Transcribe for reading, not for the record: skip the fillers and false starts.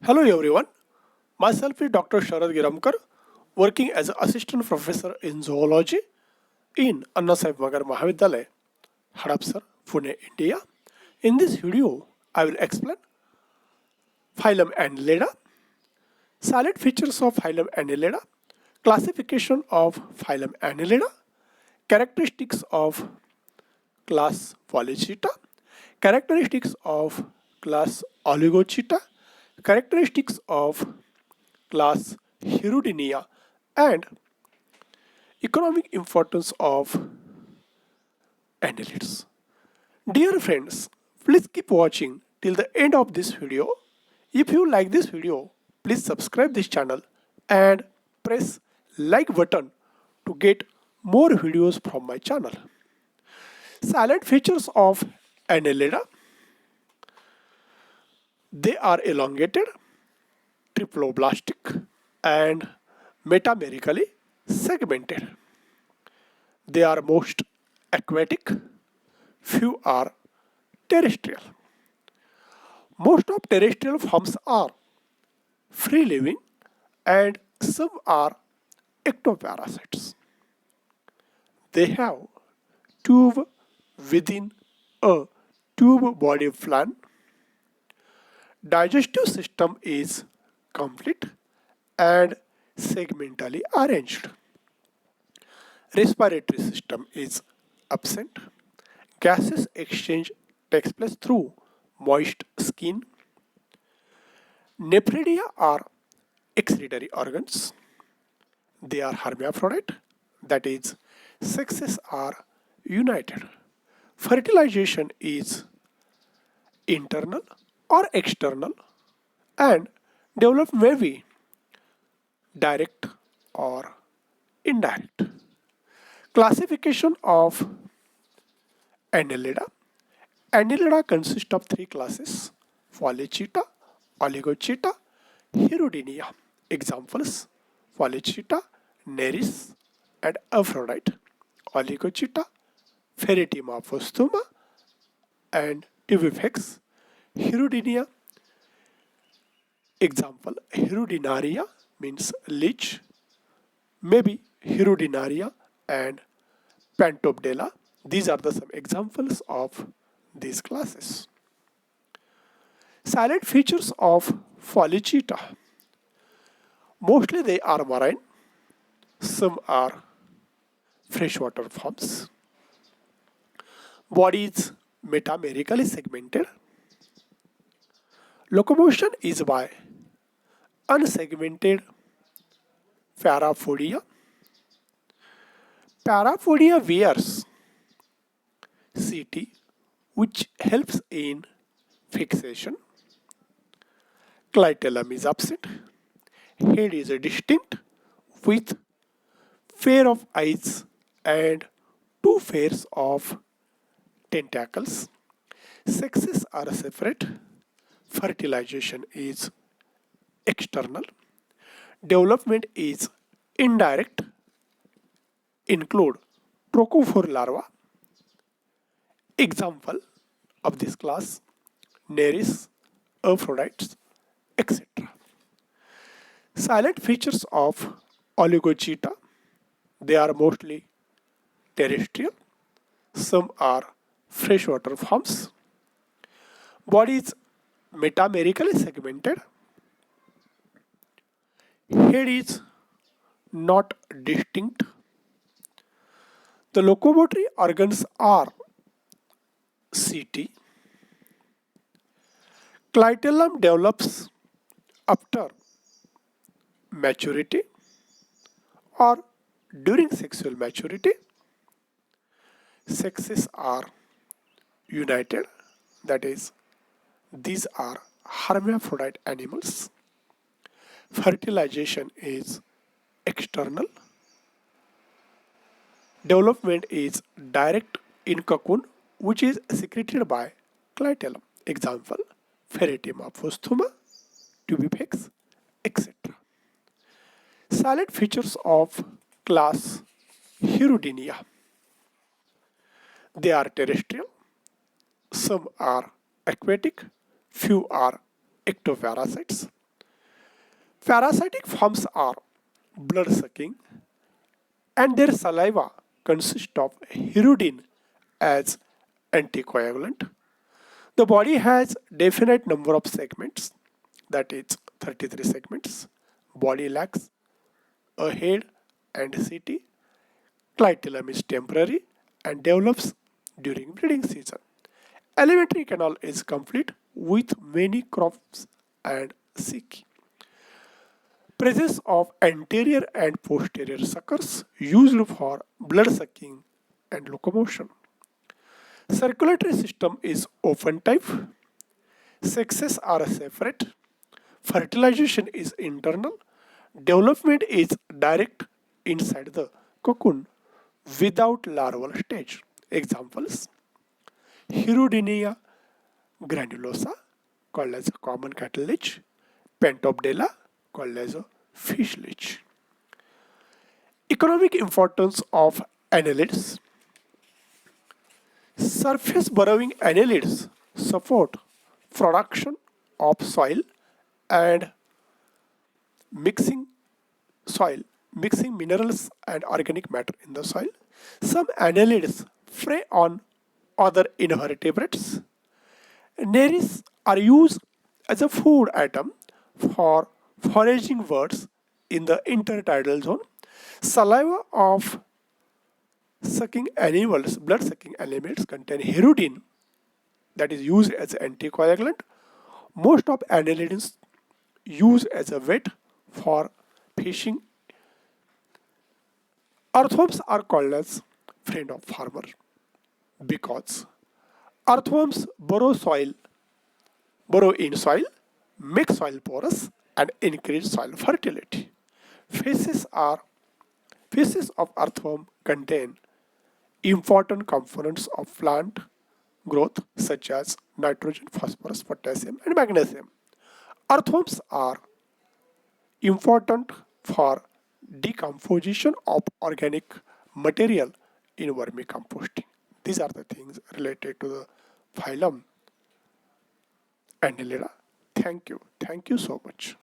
Hello everyone, myself is Dr. Sharad Giramkar, working as an assistant professor in zoology in Anna Sahib Magar Mahavidyalaya, Hadapsar, Pune, India. In this video, I will explain Phylum Annelida, silent features of Phylum Annelida, classification of Phylum Annelida, characteristics of class Polychaeta, characteristics of class Oligochaeta, characteristics of class Hirudinea, and economic importance of annelids. Dear friends, please keep watching till the end of this video. If you like this video, please subscribe this channel and press like button to get more videos from my channel. Silent features of Annelida. They are elongated, triploblastic, and metamerically segmented. They are most aquatic, few are terrestrial. Most of terrestrial forms are free living and some are ectoparasites. They have tube within a tube body plan. Digestive system is complete and segmentally arranged. Respiratory system is absent. Gases exchange takes place through moist skin. Nephridia are excretory organs. They are hermaphrodite, that is, sexes are united. Fertilization is internal or external, and development may be direct or indirect. Classification of Annelida. Annelida consists of three classes: Polychaeta, Oligochaeta, Hirudinea. Examples: Polychaeta, Neris, and Aphrodite. Oligochaeta, Ferretima postuma, and Tubifex. Hirudinea. Example: Hirudinaria means leech, maybe Hirudinaria and Pantobdella. These are some examples of these classes. Silent features of Polychaeta. Mostly they are marine, some are freshwater forms. Body is metamerically segmented. Locomotion is by unsegmented paraphodia. Paraphodia wears CT, which helps in fixation. Clitellum is absent. Head is distinct with pair of eyes and two pairs of tentacles. Sexes are separate. Fertilization is external. Development is indirect. Include trochophore larva. Example of this class: Neris, Aphrodites, etc. Silent features of Oligochaeta. They are mostly terrestrial. Some are freshwater forms. Body is metamerically segmented. Head is not distinct. The locomotory organs are CT. Clitellum develops after maturity or during sexual maturity. Sexes are united, that is, these are hermaphrodite animals. Fertilization is external. Development is direct in cocoon, which is secreted by clitellum. Example: Ferretima postuma, Tubifex, etc. Silent features of class Hirudinea. They are terrestrial. Some are aquatic, few are ectoparasites. Parasitic forms are blood-sucking, and their saliva consists of hirudine as anticoagulant. The body has definite number of segments, that is 33 segments. Body lacks a head and city. Clitellum is temporary and develops during breeding season. Alimentary canal is complete with many crops and silky. Presence of anterior and posterior suckers used for blood sucking and locomotion. Circulatory system is open type. Sexes are separate. Fertilization is internal. Development is direct inside the cocoon without larval stage. Examples: Hirudinea granulosa, called as a common cattle leech; Pentobdella, called as a fish leech. Economic importance of annelids. Surface burrowing annelids support production of soil and mixing soil, mixing minerals and organic matter in the soil. Some annelids prey on other invertebrates. Berries are used as a food item for foraging birds in the intertidal zone. Saliva of sucking animals, blood sucking animals contain hirudine that is used as an anticoagulant. Most of annelids used as a wet for fishing. Earthworms are called as friend of farmer because earthworms burrow in soil, make soil porous, and increase soil fertility. Feces of earthworm contain important components of plant growth such as nitrogen, phosphorus, potassium, and magnesium. Earthworms are important for decomposition of organic material in vermicomposting. These are the things related to the phylum Annelida. Thank you. Thank you so much.